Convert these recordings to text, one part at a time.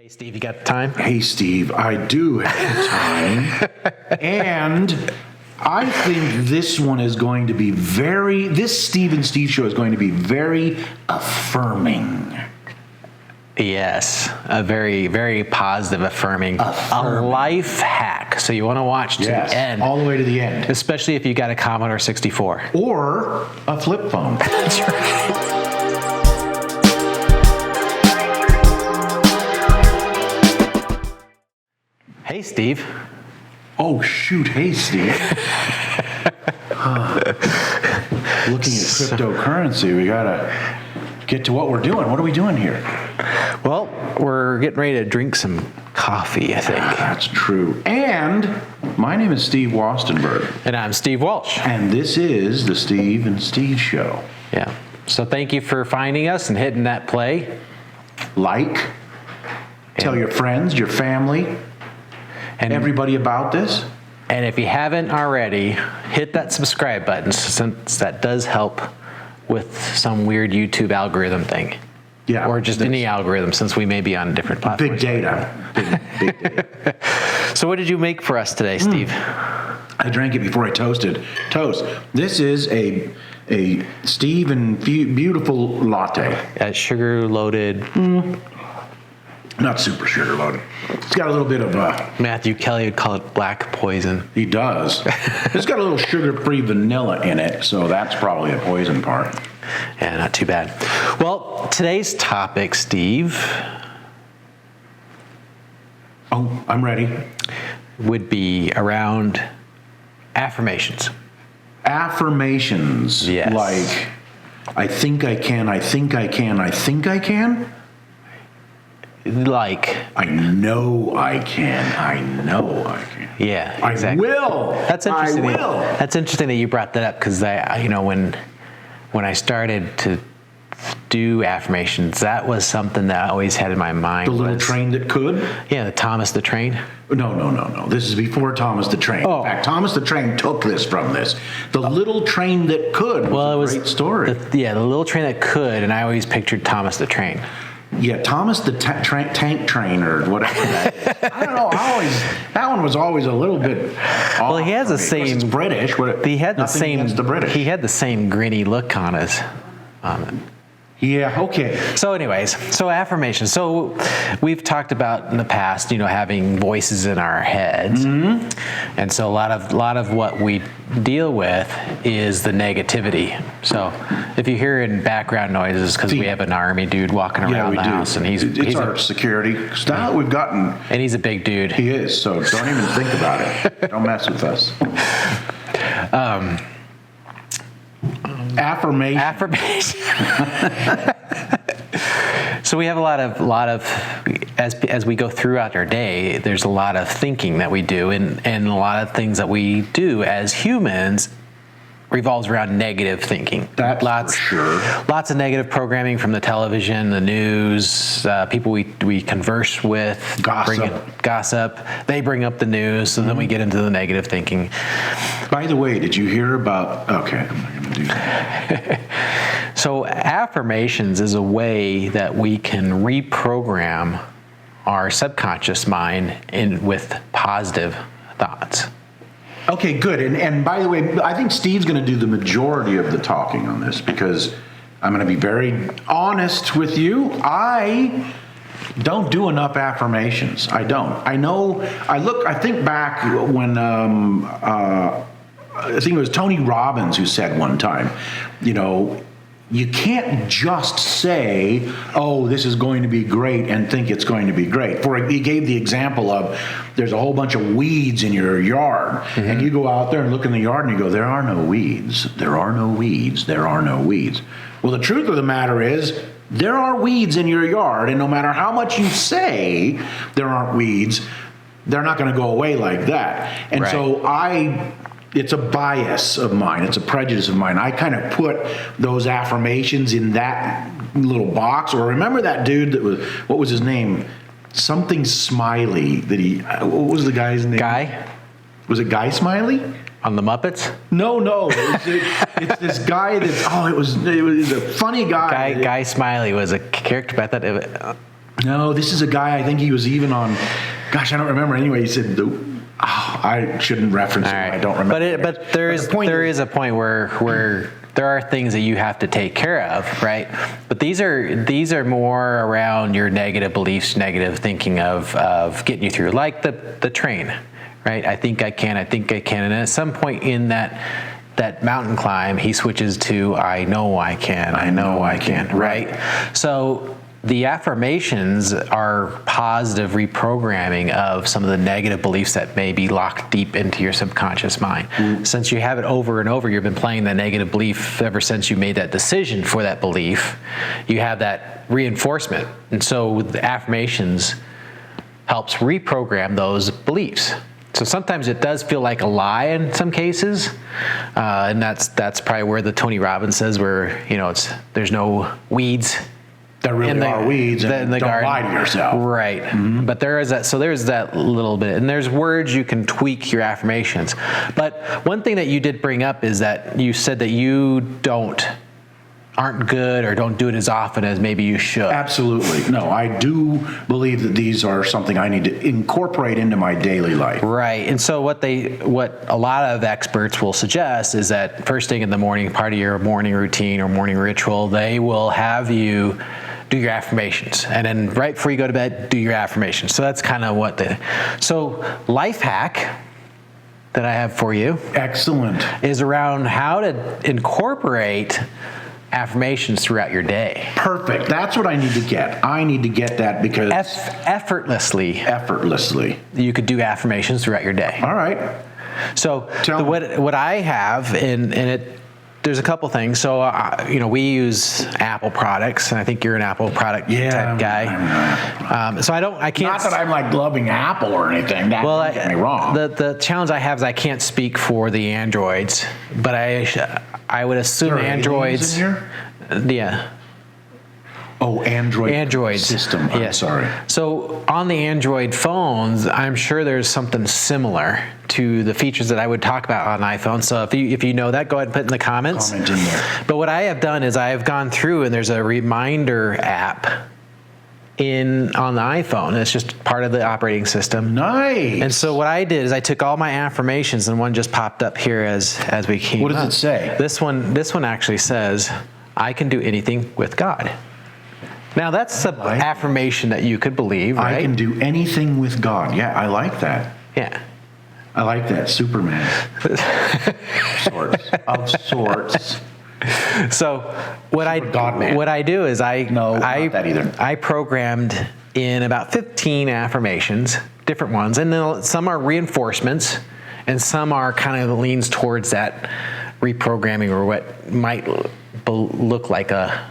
Hey, Steve, you got the time? Hey, Steve, I do have the time. And I think this one is going to be this Steve and Steve show is going to be very affirming. Yes, a very, very positive, affirming. A life hack. So you want to watch to the end. All the way to the end. Especially if you got a Commodore 64. Or a flip phone. That's right. Hey, Steve. Oh, shoot. Hey, Steve. Looking at cryptocurrency, we got to get to what we're doing. What are we doing here? Well, we're getting ready to drink some coffee, I think. That's true. And my name is Steve Wastenberg. And I'm Steve Walsh. And this is the Steve and Steve Show. Yeah. So thank you for finding us and hitting that play. Tell your friends, your family, and everybody about this. And if you haven't already, hit that subscribe button, since that does help with some weird YouTube algorithm thing. Yeah. Or just any algorithm, since we may be on different platforms. Big data. Big data. So what did you make for us today, Steve? I drank it before I toasted. Toast. This is a Steve and beautiful latte. Sugar-loaded. Not super sugar loaded. It's got a little bit of Matthew Kelly would call it black poison. He does. It's got a little sugar-free vanilla in it, so that's probably a poison part. Yeah, not too bad. Well, today's topic, Steve. Oh, I'm ready. Would be around affirmations. Affirmations. Yes. Like, I think I can, I think I can, I think I can. Like, I know I can. I know I can. Yeah, exactly. I will. That's interesting. I will. That's interesting that you brought that up, because when I started to do affirmations, that was something that I always had in my mind. The little train that could? Yeah, the Thomas the Train. No. This is before Thomas the Train. Oh. In fact, Thomas the Train took this from this. The little train that could was a great story. The little train that could, and I always pictured Thomas the Train. Yeah, Thomas the tank train or whatever that is. I don't know. That one was always a little bit off. Well, he has the same. It's British. He had the same. Against the British. He had the same grinny look on his. Yeah. Okay. So, anyways, affirmations. So, we've talked about in the past, having voices in our heads, and so a lot of what we deal with is the negativity. So, if you hear in background noises, because we have an army dude walking around the house, and it's our security. Now we've gotten, and he's a big dude. He is. So don't even think about it. Don't mess with us. Affirmation. So we have a lot of as we go throughout our day, there's a lot of thinking that we do, and a lot of things that we do as humans revolves around negative thinking. That's for sure. Lots of negative programming from the television, the news, people we converse with. Gossip. They bring up the news, so then we get into the negative thinking. By the way, did you hear about... Okay, I'm not going to do that. So affirmations is a way that we can reprogram our subconscious mind with positive thoughts. Okay, good. And by the way, I think Steve's going to do the majority of the talking on this, because I'm going to be very honest with you. I don't do enough affirmations. I don't. I think back when I think it was Tony Robbins who said one time, you can't just say, oh, this is going to be great, and think it's going to be great. He gave the example of there's a whole bunch of weeds in your yard, and you go out there and look in the yard and you go, there are no weeds, there are no weeds, there are no weeds. Well, the truth of the matter is, there are weeds in your yard, and no matter how much you say there aren't weeds, they're not going to go away like that. And so it's a bias of mine. It's a prejudice of mine. I kind of put those affirmations in that little box. Or remember that dude what was his name? Something Smiley. What was the guy's name? Guy? Was it Guy Smiley? On the Muppets? No. It's this guy it was a funny guy. Guy Smiley was a character, but I thought No, this is a guy, I think he was even on, gosh, I don't remember. Anyway, he said, I shouldn't reference him. I don't remember. But there is a point where there are things that you have to take care of, right? But these are more around your negative beliefs, negative thinking of getting you through, like the train, right? I think I can, and at some point in that mountain climb, he switches to I know I can, right? So the affirmations are positive reprogramming of some of the negative beliefs that may be locked deep into your subconscious mind. Since you have it over and over, you've been playing the negative belief ever since you made that decision for that belief. You have that reinforcement. And so the affirmations helps reprogram those beliefs. So sometimes it does feel like a lie in some cases, and that's probably where the Tony Robbins says where there's no weeds. There really are weeds, and don't garden. Lie to yourself. Right. Mm-hmm. But there's that little bit, and there's words you can tweak your affirmations. But one thing that you did bring up is that you said that you aren't good or don't do it as often as maybe you should. Absolutely. No, I do believe that these are something I need to incorporate into my daily life. Right. And so what a lot of experts will suggest is that first thing in the morning, part of your morning routine or morning ritual, they will have you do your affirmations. And then right before you go to bed, do your affirmations. So that's kind of so life hack that I have for you. Excellent. Is around how to incorporate affirmations throughout your day. Perfect. That's what I need to get. I need to get that because effortlessly. You could do affirmations throughout your day. All right. So what I have there's a couple things. So we use Apple products, and I think you're an Apple product type guy. So I can't. Not that I'm like loving Apple or anything. Don't get me wrong. The challenge I have is I can't speak for the Androids, but I would assume Androids. In here? Yeah. Oh, Android system. I'm sorry. So on the Android phones, I'm sure there's something similar to the features that I would talk about on iPhone. So if you know that, go ahead and put in the comments. Comment in there. But what I have done is I have gone through, and there's a reminder app on the iPhone. It's just part of the operating system. Nice. And so what I did is I took all my affirmations, and one just popped up here as we came. What does it say? This one actually says, "I can do anything with God." Now that's an affirmation that you could believe, right? I can do anything with God. Yeah, I like that. Yeah. I like that. Superman. Of sorts. So what I do is not that either. I programmed in about 15 affirmations, different ones, and then some are reinforcements, and some are kind of leans towards that reprogramming or what might look like a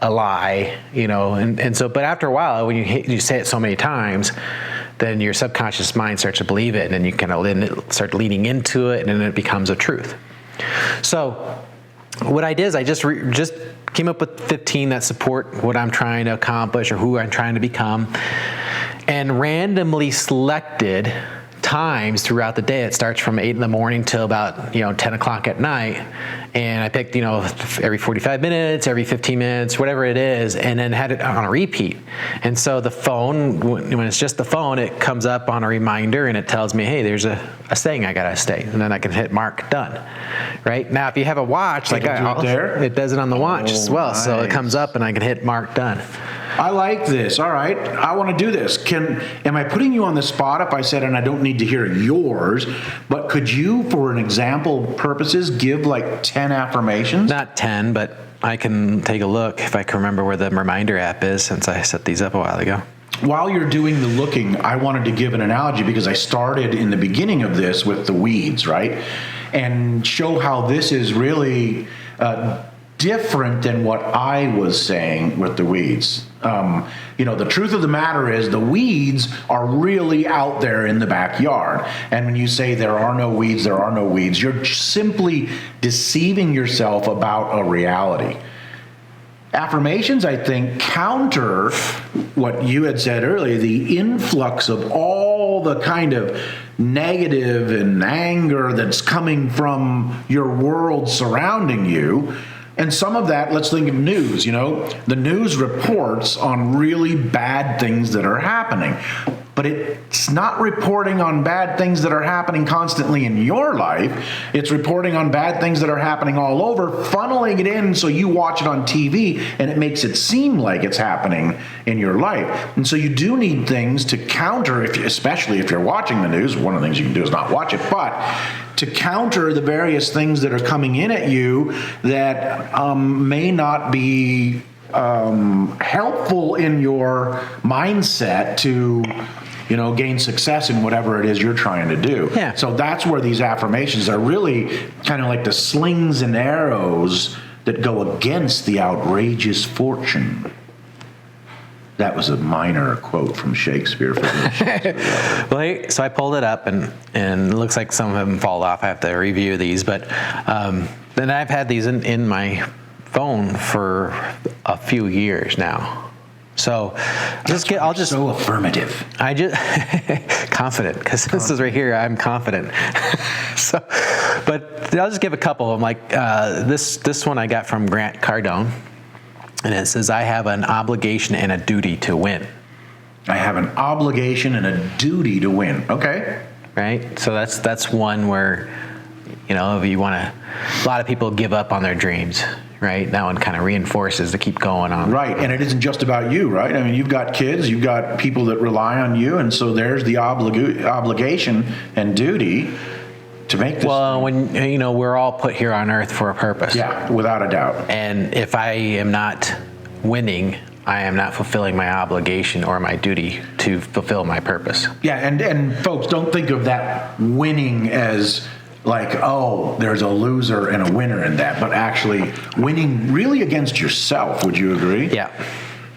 lie, and so, but after a while, when you say it so many times, then your subconscious mind starts to believe it, and then you kind of start leaning into it, and then it becomes a truth. So what I did is I just came up with 15 that support what I'm trying to accomplish or who I'm trying to become, and randomly selected times throughout the day. It starts from 8 in the morning till about 10 o'clock at night, and I picked every 45 minutes, every 15 minutes, whatever it is, and then had it on a repeat. And so the phone, when it's just the phone, it comes up on a reminder and it tells me, hey, there's a saying I gotta say, and then I can hit mark done. Right now, if you have a watch, it does it on the watch as well. Nice. So it comes up and I can hit mark done. I like this. All right. I want to do this. Am I putting you on the spot if I said, and I don't need to hear yours, but could you, for an example purposes, give like 10 affirmations? Not 10, but I can take a look if I can remember where the reminder app is, since I set these up a while ago. While you're doing the looking, I wanted to give an analogy because I started in the beginning of this with the weeds, right? And show how this is really different than what I was saying with the weeds. The truth of the matter is the weeds are really out there in the backyard. And when you say there are no weeds, you're simply deceiving yourself about a reality. Affirmations, I think, counter what you had said earlier, the influx of all the kind of negative and anger that's coming from your world surrounding you. And some of that, let's think of news, the news reports on really bad things that are happening. But it's not reporting on bad things that are happening constantly in your life. It's reporting on bad things that are happening all over, funneling it in so you watch it on TV and it makes it seem like it's happening in your life. And so you do need things to counter, especially if you're watching the news. One of the things you can do is not watch it, but to counter the various things that are coming in at you that may not be helpful in your mindset to gain success in whatever it is you're trying to do. Yeah. So that's where these affirmations are really kind of like the slings and arrows that go against the outrageous fortune. That was a minor quote from Shakespeare. Well, so I pulled it up, and it looks like some of them fall off. I have to review these, but then I've had these in my phone for a few years now. So I'll just so affirmative. I just confident, because this is right here. I'm confident. But I'll just give a couple of them. Like this one I got from Grant Cardone, and it says, "I have an obligation and a duty to win." I have an obligation and a duty to win. Okay. Right. So that's one where if you want to, a lot of people give up on their dreams. Right? That one kind of reinforces to keep going on. Right, and it isn't just about you, right? I mean, you've got kids, you've got people that rely on you, and so there's the obligation and duty to make this. Well, when we're all put here on earth for a purpose. Yeah, without a doubt. And if I am not winning, I am not fulfilling my obligation or my duty to fulfill my purpose. Yeah, and folks, don't think of that winning as like, oh, there's a loser and a winner in that, but actually winning really against yourself. Would you agree? Yeah.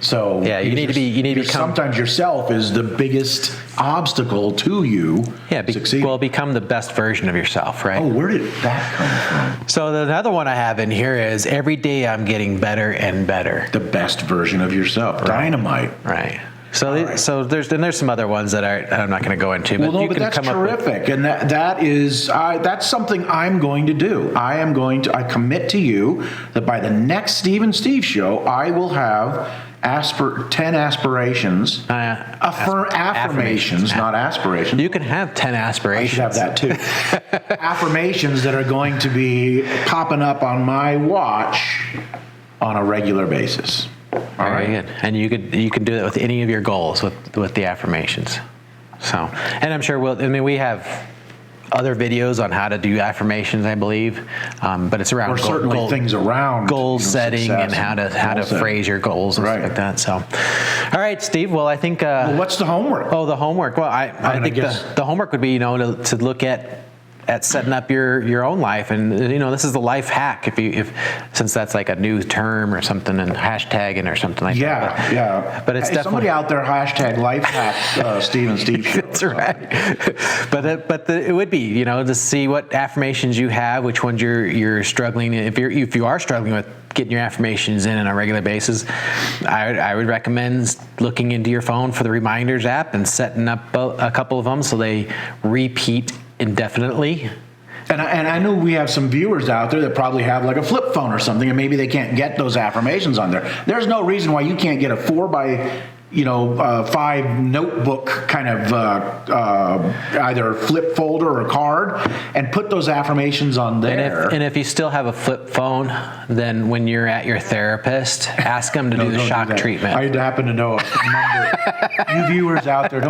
So yeah, you need to become. Sometimes yourself is the biggest obstacle to you. Yeah, succeeding. Well, become the best version of yourself, right? Oh, where did that come from? So another one I have in here is, every day I'm getting better and better. The best version of yourself. Right. Dynamite. Right. So there's some other ones that I'm not going to go into. But Well, no, but that's terrific, and that's something I'm going to do. I commit to you that by the next Steve and Steve show, I will have 10 aspirations, affirmations, not aspirations. You can have 10 aspirations. I should have that too. Affirmations that are going to be popping up on my watch on a regular basis. All Very right. good. And you can do that with any of your goals with the affirmations. So, and I'm sure we have other videos on how to do affirmations, I believe, but it's around things around goal setting and how to phrase your goals and stuff like that. So, all right, Steve. Well, I think. What's the homework? Oh, the homework. Well, I think the homework would be to look at setting up your own life, and this is the life hack. Since that's like a new term or something, and hashtagging or something like that. Yeah. But it's definitely somebody out there hashtag life hack Steve and Steve show. That's right. But it would be to see what affirmations you have, which ones you're struggling. If you are struggling with getting your affirmations in on a regular basis, I would recommend looking into your phone for the reminders app and setting up a couple of them so they repeat indefinitely. And I know we have some viewers out there that probably have like a flip phone or something, and maybe they can't get those affirmations on there. There's no reason why you can't get a 4x5 notebook kind of either flip folder or card and put those affirmations on there. And if you still have a flip phone, then when you're at your therapist, ask them to do the shock treatment. I happen to know a number. You viewers out there,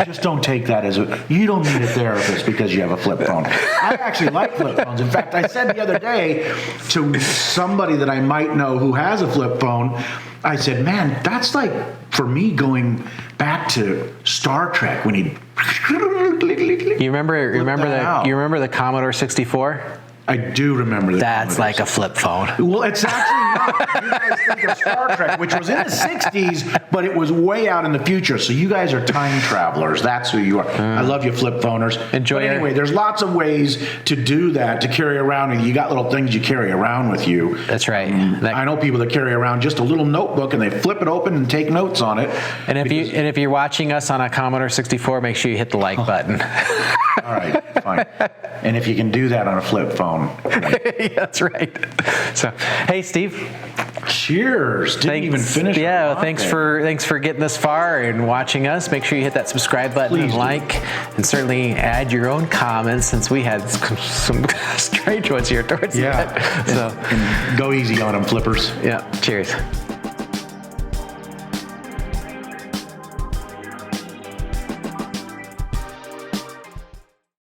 just don't take that as you don't need a therapist because you have a flip phone. I actually like flip phones. In fact, I said the other day to somebody that I might know who has a flip phone, I said, man, that's like for me going back to Star Trek when he. You remember the Commodore 64? I do remember that. That's like a flip phone. Well, it's actually not. You guys think of Star Trek, which was in the 60s, but it was way out in the future. So you guys are time travelers. That's who you are. I love you flip phoners. Enjoy it. Anyway, there's lots of ways to do that, to carry around. And you got little things you carry around with you. That's right. I know people that carry around just a little notebook and they flip it open and take notes on it. And if you're watching us on a Commodore 64, make sure you hit the like button. All right, fine. And if you can do that on a flip phone, great. That's right. So, hey, Steve. Cheers. Didn't even finish. Yeah, well, thanks for getting this far and watching us. Make sure you hit that subscribe button and like, and certainly add your own comments since we had some strange ones here towards the end. So and go easy on them, flippers. yeah, cheers.